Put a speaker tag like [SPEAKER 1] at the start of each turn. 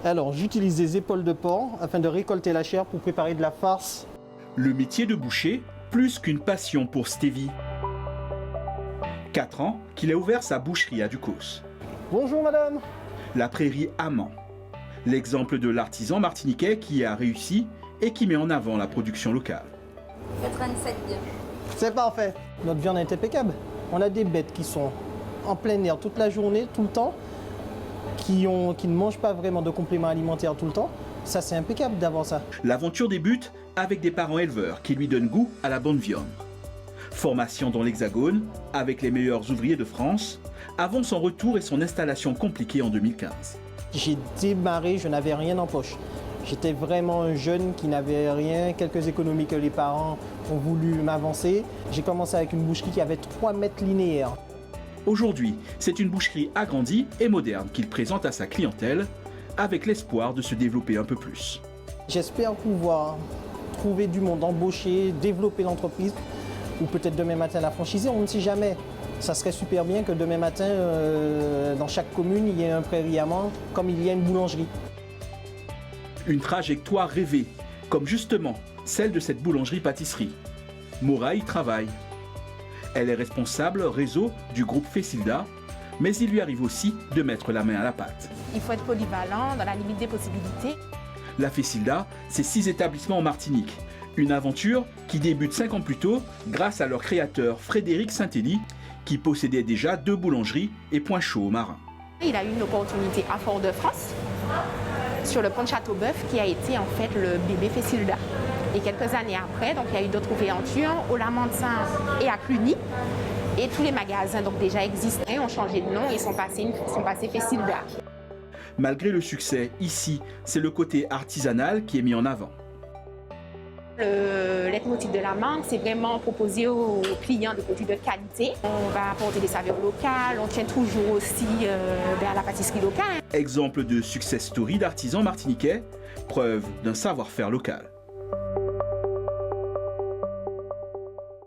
[SPEAKER 1] Alors, j'utilise des épaules de porc afin de récolter la chair pour préparer de la farce.
[SPEAKER 2] Le métier de boucher, plus qu'une passion pour Stevie. 4 ans qu'il a ouvert sa boucherie à Ducos.
[SPEAKER 1] Bonjour madame.
[SPEAKER 2] La prairie Amand. L'exemple de l'artisan martiniquais qui a réussi et qui met en avant la production locale.
[SPEAKER 3] 87 bien.
[SPEAKER 1] C'est parfait. Notre viande est impeccable. On a des bêtes qui sont en plein air toute la journée, tout le temps, qui ne mangent pas vraiment de compléments alimentaires tout le temps. Ça, c'est impeccable d'avoir ça.
[SPEAKER 2] L'aventure débute avec des parents éleveurs qui lui donnent goût à la bonne viande. Formation dans l'Hexagone avec les meilleurs ouvriers de France avant son retour et son installation compliquée en 2015.
[SPEAKER 1] J'ai démarré, je n'avais rien en poche. J'étais vraiment un jeune qui n'avait rien, quelques économies que les parents ont voulu m'avancer. J'ai commencé avec une boucherie qui avait 3 mètres linéaires.
[SPEAKER 2] Aujourd'hui, c'est une boucherie agrandie et moderne qu'il présente à sa clientèle avec l'espoir de se développer un peu plus.
[SPEAKER 1] J'espère pouvoir trouver du monde, embaucher, développer l'entreprise ou peut-être demain matin la franchiser, on ne sait jamais. Ça serait super bien que demain matin, dans chaque commune, il y ait un prairie amand comme il y a une boulangerie.
[SPEAKER 2] Une trajectoire rêvée, comme justement celle de cette boulangerie-pâtisserie. Maura y travaille. Elle est responsable réseau du groupe Fessilda, mais il lui arrive aussi de mettre la main à la pâte.
[SPEAKER 4] Il faut être polyvalent dans la limite des possibilités.
[SPEAKER 2] La Fessilda, c'est 6 établissements en Martinique. Une aventure qui débute 5 ans plus tôt grâce à leur créateur Frédéric Saint-Élie, qui possédait déjà 2 boulangeries et points chauds au marin.
[SPEAKER 4] Il a eu une opportunité à Fort-de-France, sur le pont de Châteauboeuf, qui a été en fait le bébé Fessilda. Et quelques années après, donc, il y a eu d'autres ouvertures au Lamentin et à Cluny. Et tous les magasins donc, déjà existants ont changé de nom et sont passés Fessilda.
[SPEAKER 2] Malgré le succès, ici, c'est le côté artisanal qui est mis en avant.
[SPEAKER 4] Le leitmotiv de la marque, c'est vraiment proposer aux clients des produits de qualité. On va apporter des saveurs locales, on tient toujours aussi à la pâtisserie locale.
[SPEAKER 2] Exemple de success story d'artisans martiniquais, preuve d'un savoir-faire local.